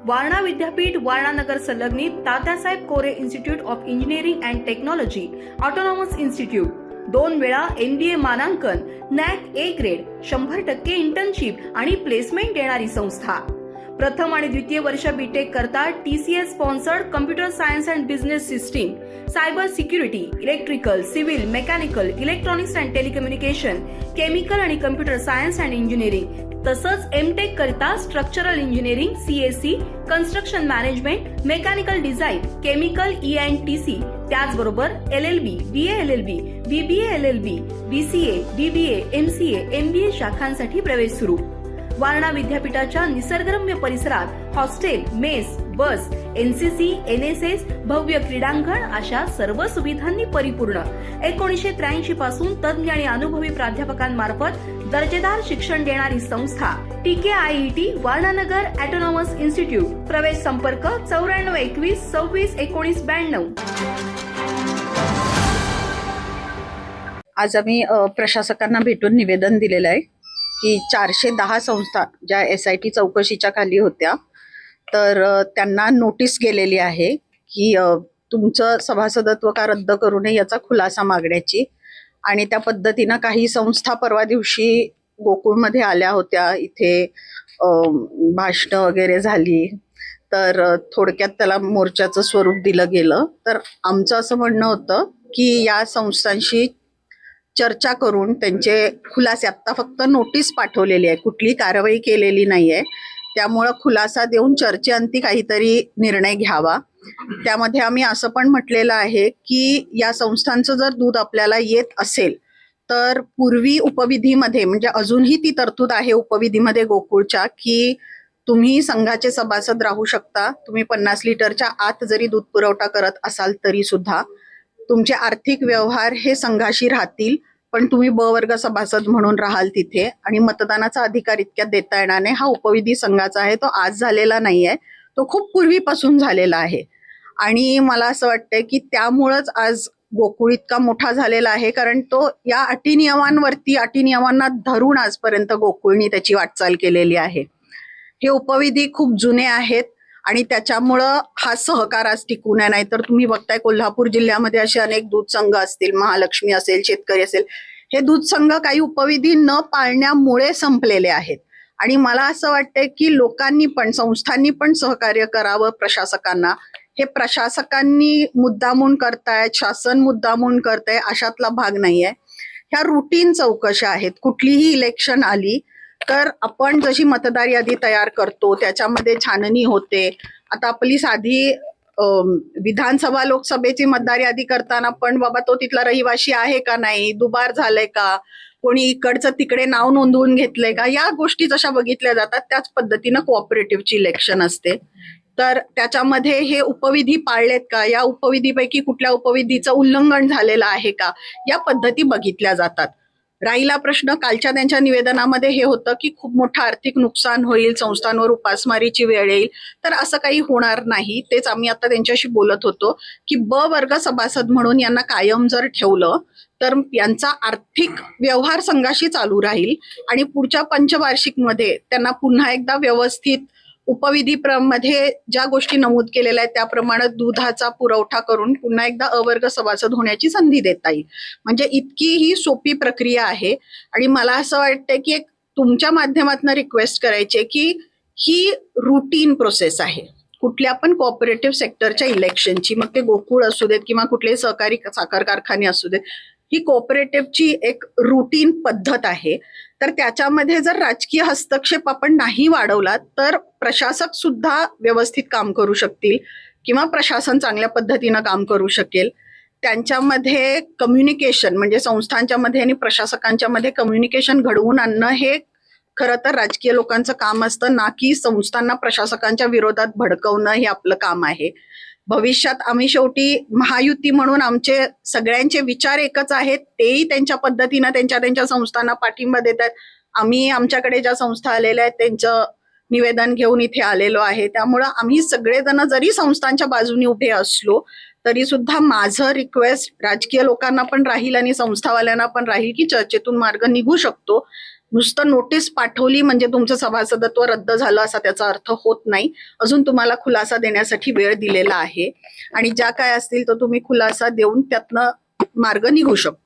वारणा विद्यापीठ वारणा नगर संलग्नित Tatyasaheb Kore institute of engineering and technology autonomous institute, 2 वेळा MBA मानांकन, NAC A ग्रेड, 100% इंटर्नशिप आणि प्लेसमेंट देणारी संस्था। प्रथम आणि द्वितीय वर्ष बीटेक करता TCS sponsored computer science and business system, cyber security, electrical, civil, mechanical, electronics and telecommunication, chemical आणि कम्प्युटर सायन्स अँड इंजिनिअरिंग, तसंच MTech करता structural engineering, CSE, construction management, mechanical design, chemical ENTC, त्याचबरोबर LLB, BA LLB, BBA LLB, BCA, BBA, MCA, MBA शाखांसाठी प्रवेश सुरू। वारणा विद्यापीठाच्या निसर्गरम्य परिसरात hostel, mess, बस, NCC, NSS, भव्य क्रीडांगण अशा सर्व सुविधांनी परिपूर्ण 1983 पासून तज्ञ आणि अनुभवी प्राध्यापकांमार्फत दर्जेदार शिक्षण देणारी संस्था TKIET वारणानगर ऑटोनॉमस इन्स्टिट्यूट। प्रवेश संपर्क 94 21 26 19 92। आज आम्ही प्रशासकांना भेटून निवेदन दिलेलं आहे की 410 संस्था ज्या SIT चौकशीच्या खाली होत्या, तर त्यांना नोटीस गेलेली आहे की तुमचं सभासदत्व का रद्द करू नये याचा खुलासा मागण्याची। आणि त्या पद्धतीनं काही संस्था परवा दिवशी गोकुळमध्ये आल्या होत्या, इथे भाषणं वगैरे झाली, तर थोडक्यात त्याला मोर्चाचं स्वरूप दिलं गेलं। तर आमचं असं म्हणणं होतं की या संस्थांशी चर्चा करून त्यांचे खुलासे, आत्ता फक्त नोटीस पाठवलेली आहे, कुठली कारवाई केलेली नाहीये, त्यामुळं खुलासा देऊन चर्चेअंती काहीतरी निर्णय घ्यावा। त्यामध्ये आम्ही असं पण म्हटलेलं आहे की या संस्थांचं जर दूध आपल्याला येत असेल तर पूर्वी उपविधीमध्ये, म्हणजे अजूनही ती तरतूद आहे उपविधीमध्ये गोकुळच्या, की तुम्ही संघाचे सभासद राहू शकता, तुम्ही 50 लिटरच्या आत जरी दूध पुरवठा करत असाल तरी सुद्धा तुमचे आर्थिक व्यवहार हे संघाशी राहतील, पण तुम्ही ब वर्ग सभासद म्हणून राहाल तिथे, आणि मतदानाचा अधिकार इतक्यात देता येणार नाही। हा उपविधी संघाचा आहे, तो आज झालेला नाहीये, तो खूप पूर्वीपासून झालेला आहे। आणि मला असं वाटतंय की त्यामुळंच आज गोकुळ इतका मोठा झालेला आहे, कारण तो या अटी नियमांना धरून आजपर्यंत गोकुळनी त्याची वाटचाल केलेली आहे। हे उपविधी खूप जुने आहेत आणि त्याच्यामुळं हा सहकार आज टिकून आहे। नाहीतर तुम्ही बघताय कोल्हापूर जिल्ह्यामध्ये असे अनेक दूध संघ असतील, महालक्ष्मी असेल, शेतकरी असेल, हे दूध संघ काही उपविधी न पाळण्यामुळे संपलेले आहेत। आणि मला असं वाटतंय की लोकांनी पण, संस्थांनी पण सहकार्य करावं प्रशासकांना। हे प्रशासकांनी मुद्दामून करतायत, शासन मुद्दामून करतंय अशातला भाग नाहीये। ह्या रुटीन चौकशा आहेत। कुठलीही इलेक्शन आली तर आपण जशी मतदार यादी तयार करतो त्याच्यामध्ये छाननी होते। आता आपली साधी विधानसभा लोकसभेची मतदार यादी करताना पण बाबा तो तिथला रहिवासी आहे का नाही, दुबार झालंय का, कोणी इकडचं तिकडे नाव नोंदवून घेतलंय का, या गोष्टी जशा बघितल्या जातात त्याच पद्धतीनं कोऑपरेटिव्हची इलेक्शन असते। तर त्याच्यामध्ये हे उपविधी पाळलेत का, या उपविधीपैकी कुठल्या उपविधीचं उल्लंघन झालेलं आहे का, या पद्धती बघितल्या जातात। राहिला प्रश्न, कालच्या त्यांच्या निवेदनामध्ये हे होतं की खूप मोठं आर्थिक नुकसान होईल, संस्थांवर उपासमारीची वेळ येईल, तर असं काही होणार नाही। तेच आम्ही आता त्यांच्याशी बोलत होतो की ब वर्ग सभासद म्हणून यांना कायम जर ठेवलं तर यांचा आर्थिक व्यवहार संघाशी चालू राहील आणि पुढच्या पंचवार्षिक मध्ये त्यांना पुन्हा एकदा व्यवस्थित उपविधी मध्ये ज्या गोष्टी नमूद केलेल्या आहेत त्याप्रमाणे दुधाचा पुरवठा करून पुन्हा एकदा अवर्ग सभासद होण्याची संधी देता येईल। म्हणजे इतकी ही सोपी प्रक्रिया आहे। आणि मला असं वाटतं की एक तुमच्या माध्यमातून रिक्वेस्ट करायची की ही रुटीन प्रोसेस आहे कुठल्या पण कोऑपरेटिव्ह सेक्टरच्या इलेक्शनची, मग ते गोकुळ असू देत किंवा कुठलेही सहकारी साखर कारखाने असू देत, ही कोऑपरेटिव्हची एक रुटीन पद्धत आहे। तर त्याच्यामध्ये जर राजकीय हस्तक्षेप आपण नाही वाढवला तर प्रशासक सुद्धा व्यवस्थित काम करू शकतील किंवा प्रशासन चांगल्या पद्धतीनं काम करू शकेल। त्यांच्यामध्ये कम्युनिकेशन, म्हणजे संस्थांच्या मध्ये आणि प्रशासकांच्या मध्ये कम्युनिकेशन घडवून आणणं हे खरं तर राजकीय लोकांचं काम असतं, ना की संस्थांना प्रशासकांच्या विरोधात भडकवणं हे आपलं काम आहे। भविष्यात आम्ही शेवटी महायुती म्हणून आमचे सगळ्यांचे विचार एकच आहेत, तेही त्यांच्या पद्धतीनं त्यांच्या संस्थांना पाठिंबा देत आहेत। आम्ही आमच्याकडे ज्या संस्था आलेल्या आहेत त्यांचं निवेदन घेऊन इथे आलेलो आहे। त्यामुळं आम्ही सगळेजण जरी संस्थांच्या बाजूने उभे असलो तरी सुद्धा माझं रिक्वेस्ट राजकीय लोकांना पण राहील आणि संस्थावाल्यांना पण राहील की चर्चेतून मार्ग निघू शकतो। नुसतं नोटीस पाठवली म्हणजे तुमचं सभासदत्व रद्द झालं असा त्याचा अर्थ होत नाही. अजून तुम्हाला खुलासा देण्यासाठी वेळ दिलेला आहे आणि ज्या काय असतील तर तुम्ही खुलासा देऊन त्यातनं मार्ग निघू शकतो.